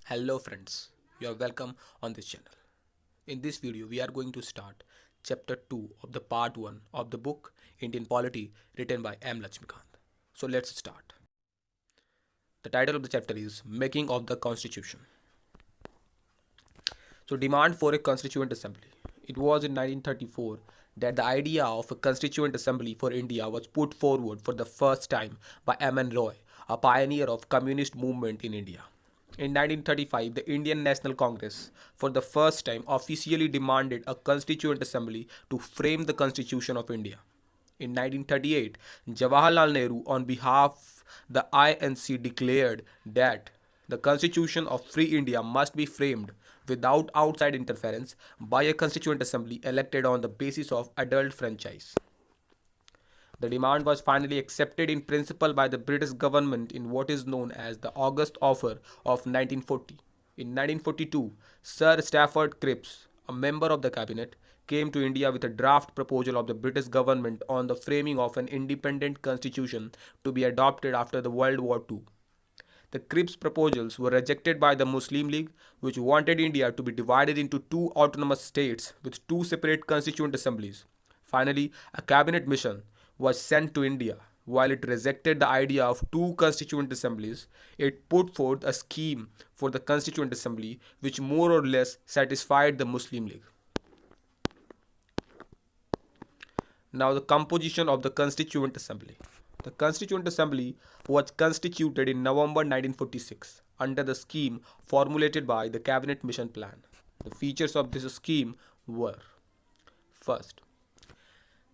Hello friends, you are welcome on this channel. In this video, we are going to start chapter 2 of the part 1 of the book Indian Polity written by M. Lakshmikant. So let's start. The title of the chapter is Making of the Constitution. So demand for a Constituent Assembly. It was in 1934 that the idea of a Constituent Assembly for India was put forward for the first time by M.N. Roy, a pioneer of communist movement in India. In 1935, the Indian National Congress, for the first time, officially demanded a Constituent Assembly to frame the Constitution of India. In 1938, Jawaharlal Nehru, on behalf of the INC, declared that the Constitution of Free India must be framed without outside interference by a Constituent Assembly elected on the basis of adult franchise. The demand was finally accepted in principle by the British government in what is known as the August Offer of 1940. In 1942, Sir Stafford Cripps, a member of the cabinet, came to India with a draft proposal of the British government on the framing of an independent constitution to be adopted after the World War II. The Cripps proposals were rejected by the Muslim League, which wanted India to be divided into two autonomous states with two separate constituent assemblies. Finally, a cabinet mission was sent to India. While it rejected the idea of two constituent assemblies, it put forth a scheme for the Constituent Assembly which more or less satisfied the Muslim League. Now, the composition of the Constituent Assembly. The Constituent Assembly was constituted in November 1946 under the scheme formulated by the Cabinet Mission Plan. The features of this scheme were: first,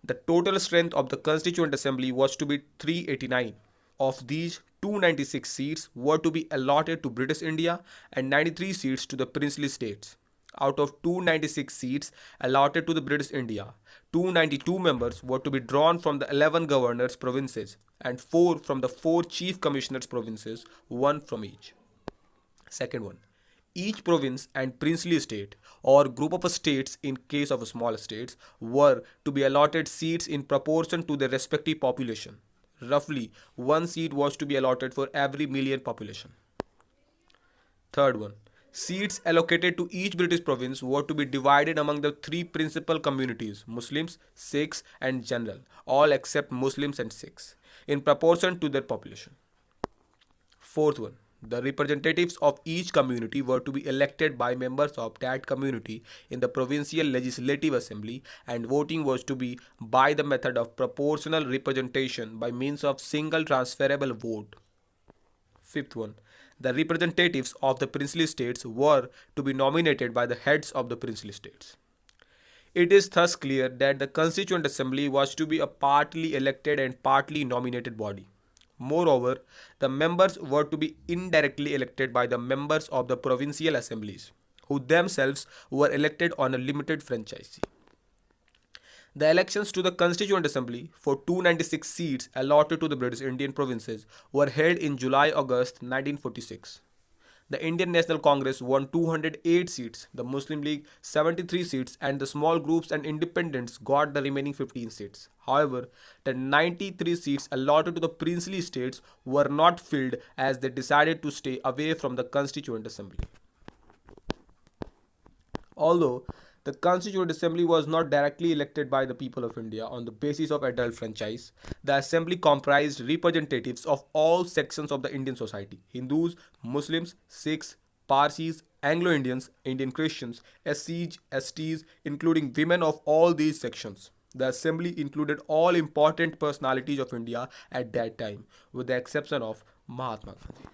the total strength of the Constituent Assembly was to be 389. Of these, 296 seats were to be allotted to British India and 93 seats to the princely states. Out of 296 seats allotted to the British India, 292 members were to be drawn from the 11 governors' provinces and 4 from the 4 chief commissioners' provinces, 1 from each. Second one, each province and princely state or group of states in case of small states were to be allotted seats in proportion to their respective population. Roughly, 1 seat was to be allotted for every million population. Third one, seats allocated to each British province were to be divided among the 3 principal communities, Muslims, Sikhs and General, all except Muslims and Sikhs, in proportion to their population. Fourth one, the representatives of each community were to be elected by members of that community in the provincial legislative assembly, and voting was to be by the method of proportional representation by means of single transferable vote. Fifth one, the representatives of the princely states were to be nominated by the heads of the princely states. It is thus clear that the Constituent Assembly was to be a partly elected and partly nominated body. Moreover, the members were to be indirectly elected by the members of the provincial assemblies, who themselves were elected on a limited franchise. The elections to the Constituent Assembly for 296 seats allotted to the British Indian provinces were held in July-August 1946. The Indian National Congress won 208 seats, the Muslim League 73 seats, and the small groups and independents got the remaining 15 seats. However, the 93 seats allotted to the princely states were not filled as they decided to stay away from the Constituent Assembly. Although the Constituent Assembly was not directly elected by the people of India on the basis of adult franchise, the assembly comprised representatives of all sections of the Indian society: Hindus, Muslims, Sikhs, Parsis, Anglo-Indians, Indian Christians, SCs, STs, including women of all these sections. The assembly included all important personalities of India at that time, with the exception of Mahatma Gandhi.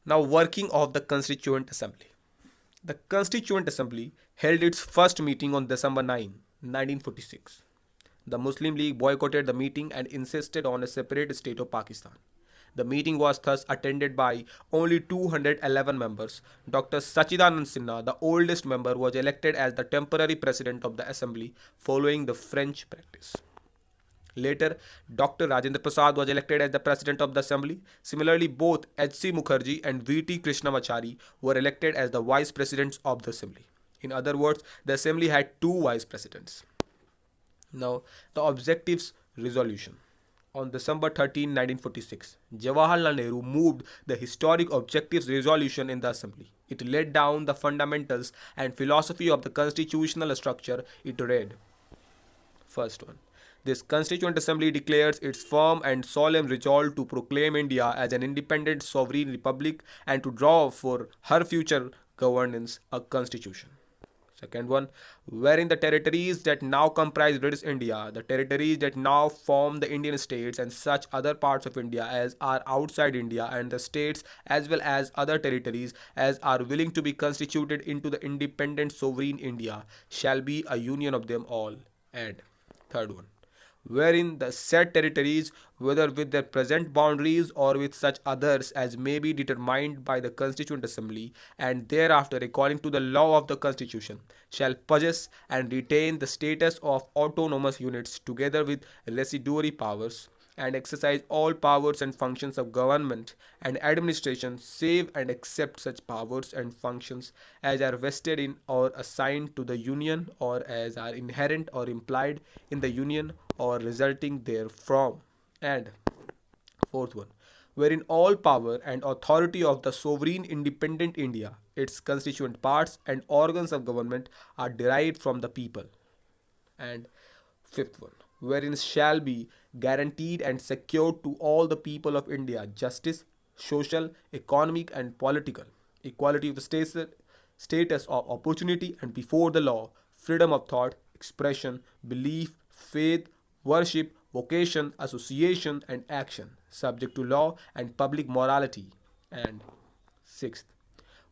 Now, working of the Constituent Assembly. The Constituent Assembly held its first meeting on December 9, 1946. The Muslim League boycotted the meeting and insisted on a separate state of Pakistan. The meeting was thus attended by only 211 members. Dr. Sachidanand Sinha, the oldest member, was elected as the temporary president of the assembly following the French practice. Later, Dr. Rajendra Prasad was elected as the president of the assembly. Similarly, both H.C. Mukherjee and V.T. Krishnamachari were elected as the vice presidents of the assembly. In other words, the assembly had 2 vice presidents. Now, the objectives resolution. On December 13, 1946, Jawaharlal Nehru moved the Historic Objectives Resolution in the Assembly. It laid down the fundamentals and philosophy of the constitutional structure it read. First one. This Constituent Assembly declares its firm and solemn resolve to proclaim India as an independent sovereign republic and to draw for her future governance a constitution. Second one, wherein the territories that now comprise British India, the territories that now form the Indian states, and such other parts of India as are outside India, and the states as well as other territories as are willing to be constituted into the independent sovereign India, shall be a union of them all. And third one, wherein the said territories, whether with their present boundaries or with such others as may be determined by the Constituent Assembly, and thereafter according to the law of the Constitution, shall possess and retain the status of autonomous units together with residuary powers, and exercise all powers and functions of government and administration save and except such powers and functions as are vested in or assigned to the union or as are inherent or implied in the union or resulting therefrom. And fourth one, wherein all power and authority of the sovereign independent India, its constituent parts and organs of government are derived from the people. And fifth one, wherein shall be guaranteed and secured to all the people of India justice, social, economic, and political, equality of the status of opportunity and before the law, freedom of thought, expression, belief, faith, worship, vocation, association, and action, subject to law and public morality. And sixth,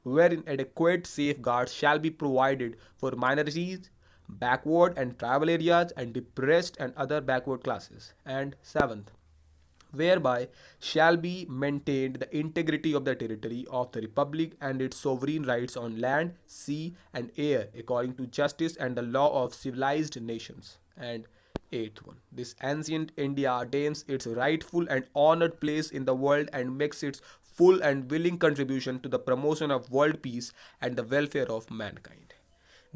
wherein adequate safeguards shall be provided for minorities, backward and tribal areas, and depressed and other backward classes. And seventh, whereby shall be maintained the integrity of the territory of the republic and its sovereign rights on land, sea, and air according to justice and the law of civilized nations. And eighth one, this ancient India attains its rightful and honored place in the world and makes its full and willing contribution to the promotion of world peace and the welfare of mankind.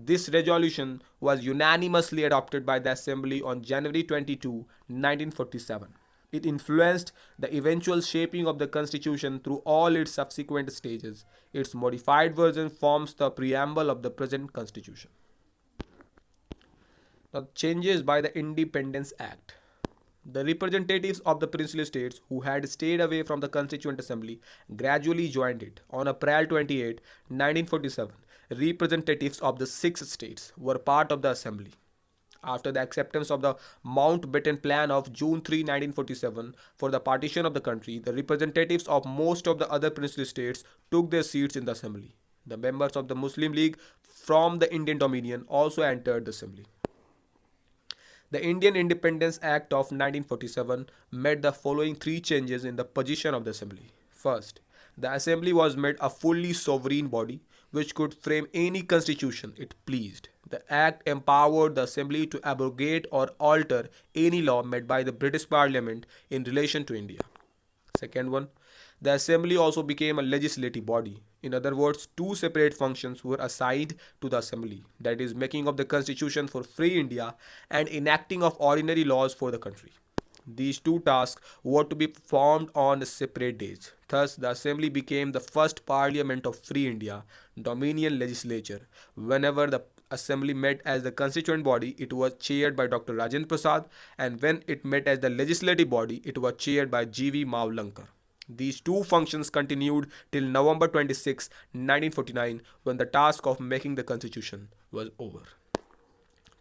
This resolution was unanimously adopted by the Assembly on January 22, 1947. It influenced the eventual shaping of the Constitution through all its subsequent stages. Its modified version forms the preamble of the present Constitution. Now, changes by the Independence Act. The representatives of the princely states who had stayed away from the Constituent Assembly gradually joined it. On April 28, 1947, representatives of the 6 states were part of the Assembly. After the acceptance of the Mountbatten Plan of June 3, 1947 for the partition of the country, the representatives of most of the other princely states took their seats in the Assembly. The members of the Muslim League from the Indian Dominion also entered the Assembly. The Indian Independence Act of 1947 made the following 3 changes in the position of the Assembly. First, the Assembly was made a fully sovereign body which could frame any constitution it pleased. The Act empowered the Assembly to abrogate or alter any law made by the British Parliament in relation to India. Second one, the Assembly also became a legislative body. In other words, 2 separate functions were assigned to the Assembly, that is, making of the Constitution for free India and enacting of ordinary laws for the country. These 2 tasks were to be performed on separate days. Thus, the Assembly became the first Parliament of Free India, Dominion Legislature. Whenever the Assembly met as the constituent body, it was chaired by Dr. Rajendra Prasad, and when it met as the legislative body, it was chaired by G.V. Mavlankar. These 2 functions continued till November 26, 1949, when the task of making the constitution was over.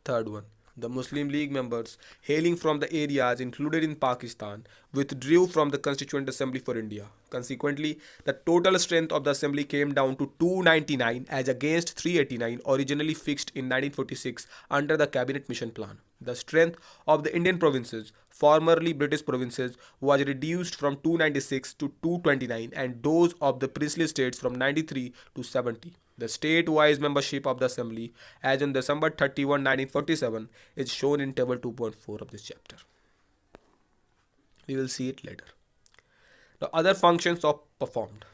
Third one, the Muslim League members hailing from the areas included in Pakistan withdrew from the Constituent Assembly for India. Consequently, the total strength of the Assembly came down to 299 as against 389 originally fixed in 1946 under the Cabinet Mission Plan. The strength of the Indian provinces, formerly British provinces, was reduced from 296 to 229 and those of the princely states from 93 to 70. The state-wise membership of the Assembly as on December 31, 1947 is shown in table 2.4 of this chapter. We will see it later. The other functions are performed.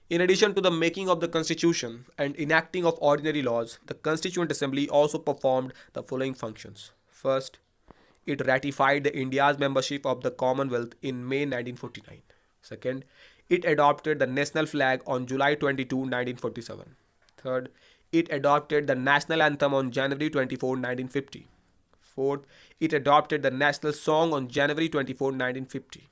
In addition to the making of the Constitution and enacting of ordinary laws, the Constituent Assembly also performed the following functions. First, It ratified the India's membership of the Commonwealth in May 1949. Second, it adopted the national flag on July 22, 1947. Third, it adopted the national anthem on January 24, 1950. Fourth, it adopted the national song on January 24, 1950.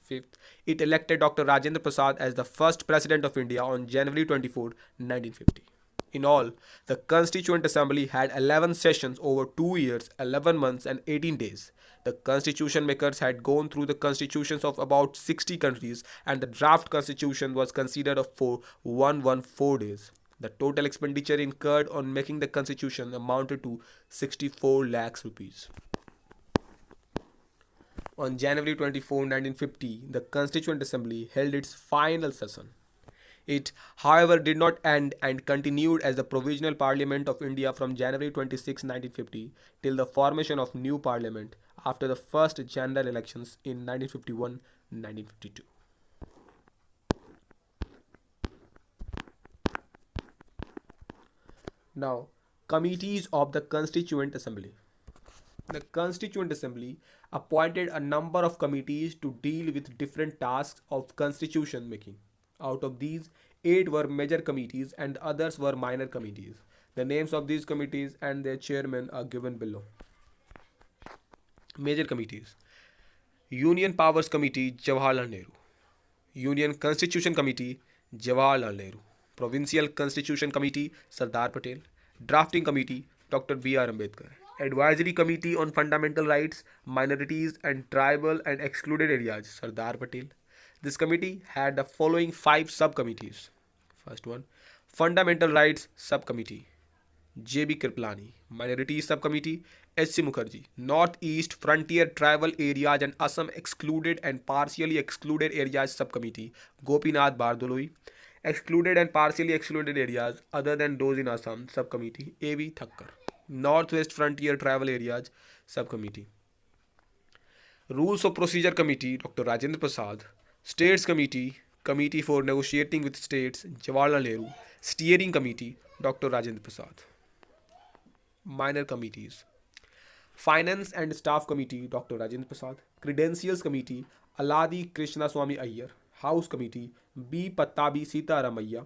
Fifth, it elected Dr. Rajendra Prasad as the first President of India on January 24, 1950. In all, the Constituent Assembly had 11 sessions over 2 years, 11 months, and 18 days. The constitution makers had gone through the constitutions of about 60 countries, and the draft constitution was considered for 114 days. The total expenditure incurred on making the constitution amounted to 64 lakhs rupees. On January 24, 1950, the Constituent Assembly held its final session. It, however, did not end and continued as the Provisional Parliament of India from January 26, 1950 till the formation of new parliament after the first general elections in 1951-1952. Now, committees of the Constituent Assembly. The Constituent Assembly appointed a number of committees to deal with different tasks of constitution making. Out of these, 8 were major committees and the others were minor committees. The names of these committees and their chairmen are given below. Major committees: Union Powers Committee, Jawaharlal Nehru. Union Constitution Committee, Jawaharlal Nehru. Provincial Constitution Committee, Sardar Patel. Drafting Committee, Dr. B.R. Ambedkar. Advisory Committee on Fundamental Rights, Minorities and Tribal and Excluded Areas, Sardar Patel. This committee had the following 5 subcommittees. First one, Fundamental Rights Subcommittee, J.B. Kriplani. Minorities Subcommittee, H.C. Mukherjee. Northeast Frontier Tribal Areas and Assam Excluded and Partially Excluded Areas Subcommittee, Gopinath Bardoloi. Excluded and Partially Excluded Areas other than those in Assam Subcommittee, A.V. Thakkar. Northwest Frontier Tribal Areas Subcommittee. Rules of Procedure Committee, Dr. Rajendra Prasad. States Committee, Committee for Negotiating with States, Jawaharlal Nehru. Steering Committee, Dr. Rajendra Prasad. Minor Committees: Finance and Staff Committee, Dr. Rajendra Prasad. Credentials Committee, Aladi Krishnaswamy Iyer. House Committee, B. Pattabi Sitaramaiah.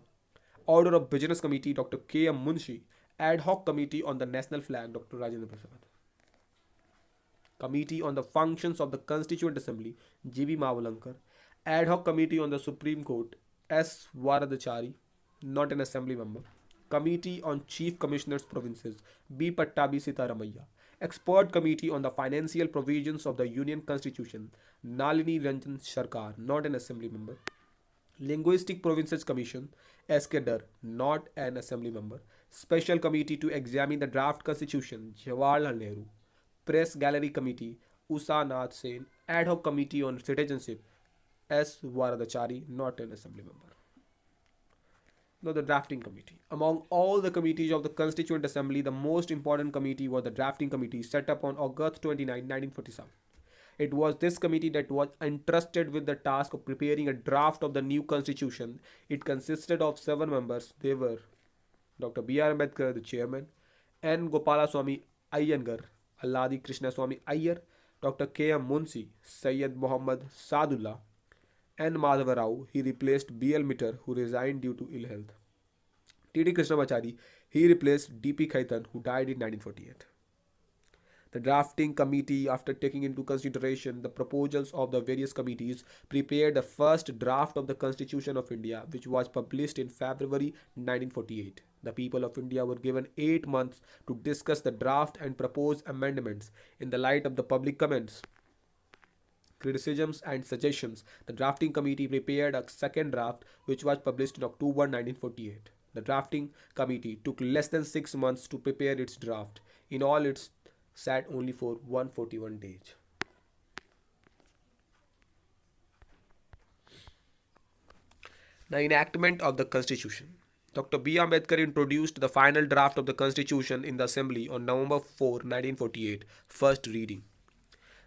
Order of Business Committee, Dr. K. M. Munshi. Ad Hoc Committee on the National Flag, Dr. Rajendra Prasad. Committee on the Functions of the Constituent Assembly, G.B. Mavalankar. Ad Hoc Committee on the Supreme Court, S. Varadachari, not an assembly member. Committee on Chief Commissioners Provinces, B. Pattabi Sitaramaiah. Expert Committee on the Financial Provisions of the Union Constitution, Nalini Ranjan Sarkar, not an assembly member. Linguistic Provinces Commission, S.K. Dar, not an assembly member. Special Committee to examine the draft constitution, Jawaharlal Nehru. Press Gallery Committee, Usha Nath Sen. Ad Hoc Committee on Citizenship, S. Varadachari, not an assembly member. Now the Drafting Committee. Among all the committees of the Constituent Assembly, the most important committee was the Drafting Committee, set up on August 29, 1947. It was this committee that was entrusted with the task of preparing a draft of the new constitution. It consisted of 7 members. They were Dr. B.R. Ambedkar, the chairman, N. Gopalaswamy Iyengar, Aladi Krishnaswamy Iyer, Dr. K. M. Munshi, Syed Muhammad Sadullah, N. Madhava Rao. He replaced B.L. Mitter, who resigned due to ill health. T.D. Krishnamachari. He replaced D.P. Khaitan, who died in 1948. The Drafting Committee, after taking into consideration the proposals of the various committees, prepared the first draft of the Constitution of India, which was published in February 1948. The people of India were given 8 months to discuss the draft and propose amendments. In the light of the public comments, criticisms and suggestions, the Drafting Committee prepared a second draft, which was published in October 1948. The Drafting Committee took less than 6 months to prepare its draft. In all, it sat only for 141 days. The enactment of the Constitution. Dr. B. Ambedkar introduced the final draft of the Constitution in the Assembly on November 4, 1948, first reading.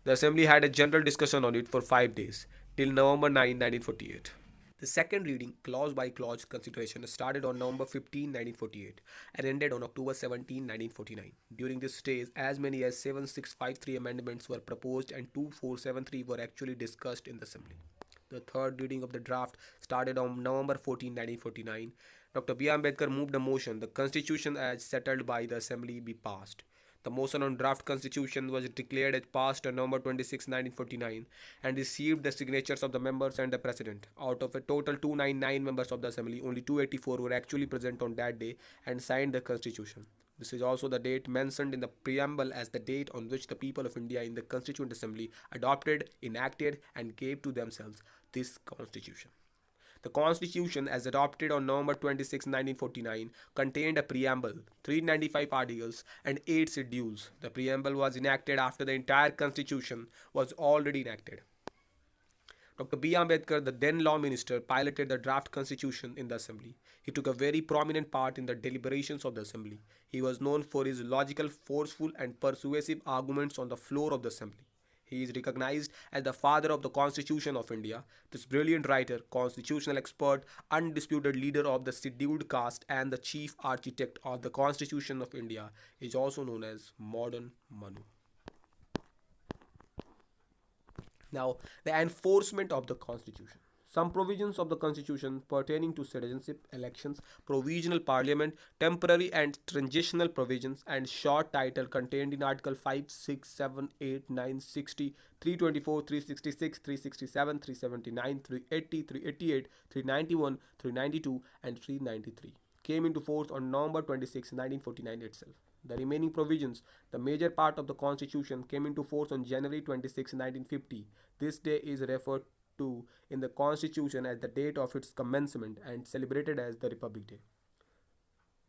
The Assembly had a general discussion on it for 5 days, till November 9, 1948. The second reading, clause by clause consideration, started on November 15, 1948 and ended on October 17, 1949. During this stage, as many as 7653 amendments were proposed and 2473 were actually discussed in the Assembly. The third reading of the draft started on November 14, 1949. Dr. B. Ambedkar moved a motion, the Constitution as settled by the Assembly be passed. The motion on draft constitution was declared as passed on November 26, 1949 and received the signatures of the members and the president. Out of a total 299 members of the assembly, only 284 were actually present on that day and signed the constitution. This is also the date mentioned in the preamble as the date on which the people of India in the Constituent Assembly adopted, enacted, and gave to themselves this constitution. The Constitution, as adopted on November 26, 1949, contained a preamble, 395 articles, and 8 schedules. The preamble was enacted after the entire Constitution was already enacted. Dr. B. Ambedkar, the then law minister, piloted the draft constitution in the assembly. He took a very prominent part in the deliberations of the assembly. He was known for his logical, forceful, and persuasive arguments on the floor of the assembly. He is recognized as the father of the Constitution of India. This brilliant writer, constitutional expert, undisputed leader of the scheduled caste, and the chief architect of the Constitution of India is also known as Modern Manu. Now, the enforcement of the Constitution. Some provisions of the Constitution pertaining to citizenship, elections, provisional parliament, temporary and transitional provisions, and short title contained in Article 5, 6, 7, 8, 9, 60, 324, 366, 367, 379, 380, 388, 391, 392, and 393 came into force on November 26, 1949 itself. The remaining provisions, the major part of the Constitution, came into force on January 26, 1950. This day is referred to in the Constitution as the date of its commencement and celebrated as the Republic Day.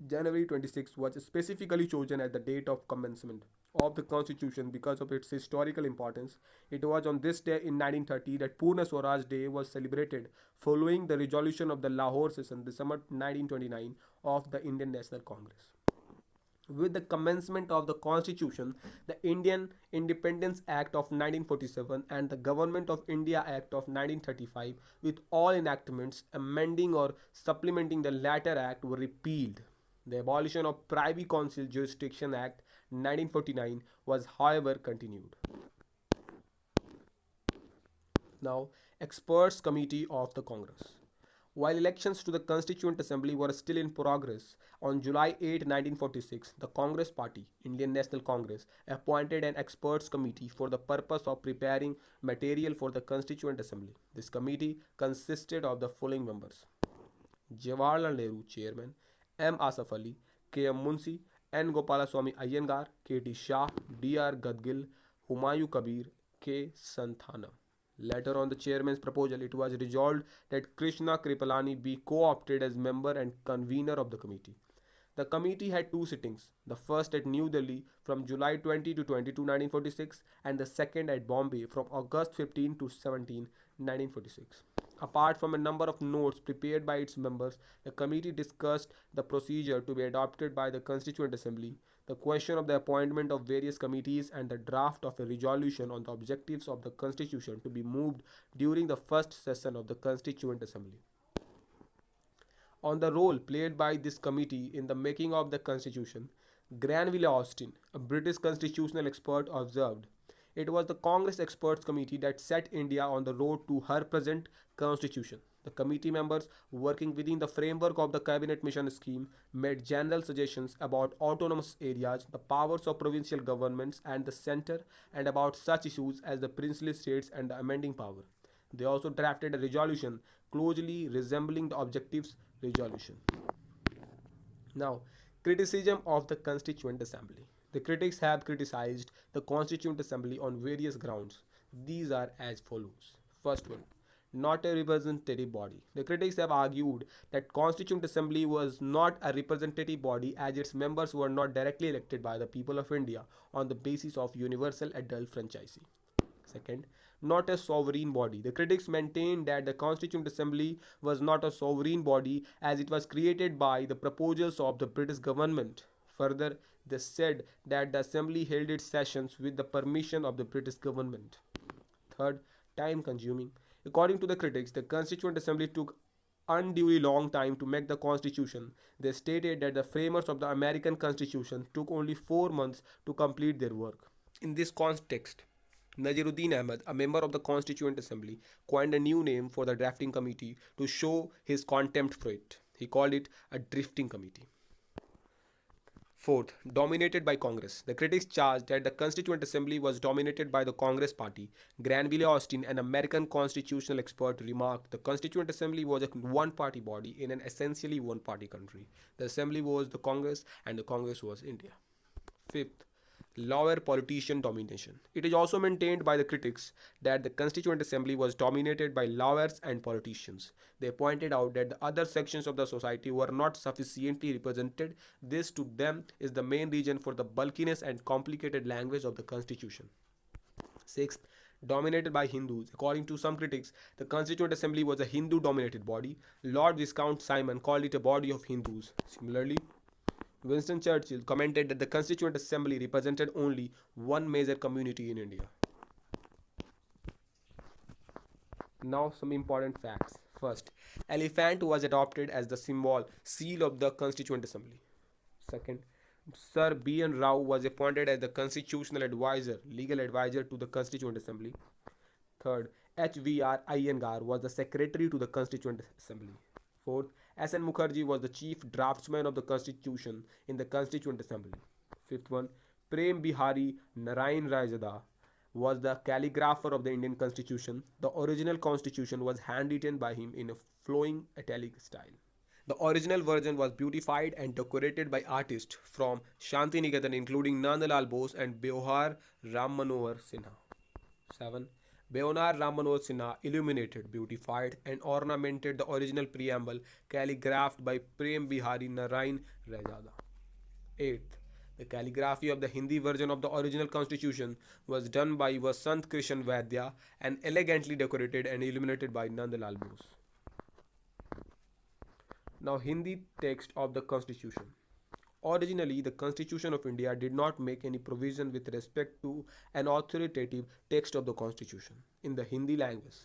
January 26 was specifically chosen as the date of commencement of the Constitution because of its historical importance. It was on this day in 1930 that Purna Swaraj Day was celebrated following the resolution of the Lahore session December 1929 of the Indian National Congress. With the commencement of the Constitution, the Indian Independence Act of 1947 and the Government of India Act of 1935, with all enactments amending or supplementing the latter act, were repealed. The abolition of Privy Council Jurisdiction Act 1949 was, however, continued. Now, Experts Committee of the Congress. While elections to the Constituent Assembly were still in progress, on July 8, 1946, the Congress Party, Indian National Congress, appointed an experts committee for the purpose of preparing material for the Constituent Assembly. This committee consisted of the following members: Jawaharlal Nehru, Chairman; M. Asaf Ali, K. M. Munshi, N. Gopalaswamy Iyengar, K. T. Shah, D. R. Gadgil, Humayun Kabir, K. Santhana. Later on the chairman's proposal, it was resolved that Krishna Kripalani be co-opted as member and convener of the committee. The committee had two sittings, the first at New Delhi from July 20 to 22, 1946, and the second at Bombay from August 15 to 17, 1946. Apart from a number of notes prepared by its members, the committee discussed the procedure to be adopted by the Constituent Assembly, the question of the appointment of various committees, and the draft of a resolution on the objectives of the Constitution to be moved during the first session of the Constituent Assembly. On the role played by this committee in the making of the Constitution, Granville Austin, a British constitutional expert, observed, "It was the Congress Experts Committee that set India on the road to her present Constitution. The committee members, working within the framework of the Cabinet Mission Scheme, made general suggestions about autonomous areas, the powers of provincial governments and the centre, and about such issues as the princely states and the amending power. They also drafted a resolution closely resembling the objectives resolution." Now, criticism of the Constituent Assembly. The critics have criticized the Constituent Assembly on various grounds. These are as follows. First one, not a representative body. The critics have argued that Constituent Assembly was not a representative body as its members were not directly elected by the people of India on the basis of universal adult franchising. Second, not a sovereign body. The critics maintain that the Constituent Assembly was not a sovereign body as it was created by the proposals of the British government. Further, they said that the Assembly held its sessions with the permission of the British government. Third, time consuming. According to the critics, the Constituent Assembly took unduly long time to make the Constitution. They stated that the framers of the American Constitution took only 4 months to complete their work. In this context, Najiruddin Ahmed, a member of the Constituent Assembly, coined a new name for the drafting committee to show his contempt for it. He called it a drifting committee. Fourth, dominated by Congress. The critics charged that the Constituent Assembly was dominated by the Congress Party. Granville Austin, an American constitutional expert, remarked the Constituent Assembly was a one party body in an essentially one party country. The Assembly was the Congress and the Congress was India. Fifth, lower politician domination. It is also maintained by the critics that the Constituent Assembly was dominated by lawyers and politicians. They pointed out that the other sections of the society were not sufficiently represented. This to them is the main reason for the bulkiness and complicated language of the Constitution. Sixth, dominated by Hindus. According to some critics, the Constituent Assembly was a Hindu dominated body. Lord Viscount Simon called it a body of Hindus. Similarly, Winston Churchill commented that the Constituent Assembly represented only one major community in India. Now some important facts. First, elephant was adopted as the seal of the Constituent Assembly. Second, Sir B. N. Rao was appointed as the constitutional advisor, legal advisor to the Constituent Assembly. Third, H.V.R. Iyengar was the secretary to the Constituent Assembly. Fourth, S.N. Mukherjee was the chief draftsman of the Constitution in the Constituent Assembly. Fifth one, Prem Bihari Narayan Rajada was the calligrapher of the Indian Constitution. The original Constitution was handwritten by him in a flowing italic style. The original version was beautified and decorated by artists from Shantiniketan including Nandalal Bose and Beohar Ram Manohar Sinha. 7. Beonar Ram Manohar Sinha illuminated, beautified and ornamented the original preamble calligraphed by Prem Bihari Narayan Rajada. 8th, the calligraphy of the Hindi version of the original Constitution was done by Vasant Krishan Vaidya and elegantly decorated and illuminated by Nandalal Bose. Now Hindi text of the Constitution. Originally, the Constitution of India did not make any provision with respect to an authoritative text of the Constitution in the Hindi language.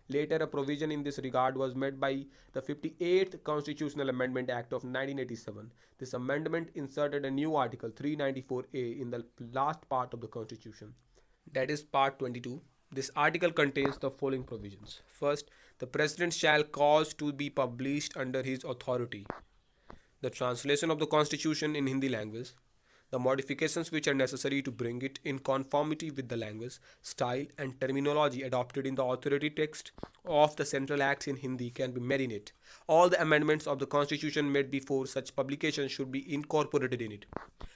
Later, a provision in this regard was made by the 58th Constitutional Amendment Act of 1987. This amendment inserted a new Article 394A in the last part of the Constitution, that is Part 22. This article contains the following provisions. First, the President shall cause to be published under his authority the translation of the Constitution in Hindi language, the modifications which are necessary to bring it in conformity with the language, style and terminology adopted in the authority text of the central acts in Hindi can be made in it. All the amendments of the Constitution made before such publication should be incorporated in it.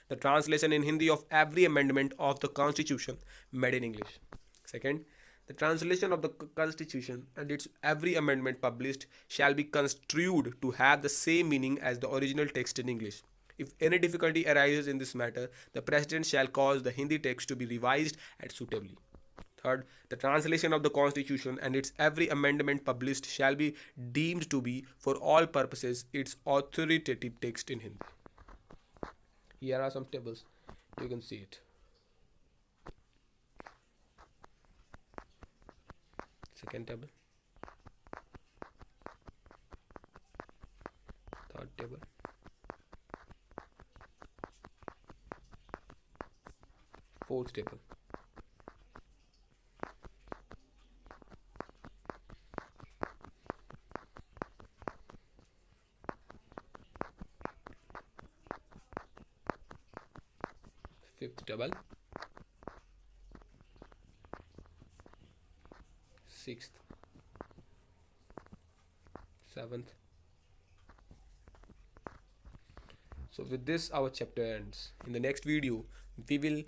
The translation in Hindi of every amendment of the Constitution made in English. Second, the translation of the Constitution and its every amendment published shall be construed to have the same meaning as the original text in English. If any difficulty arises in this matter, the President shall cause the Hindi text to be revised and suitably. Third, the translation of the Constitution and its every amendment published shall be deemed to be, for all purposes, its authoritative text in Hindi. Here are some tables. You can see it. Second table, third table, fourth table, fifth table, sixth, seventh. So with this our chapter ends. In the next video we will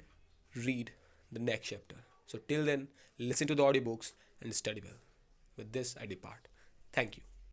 read the next chapter. So till then, listen to the audiobooks and study well. With this I depart. Thank you.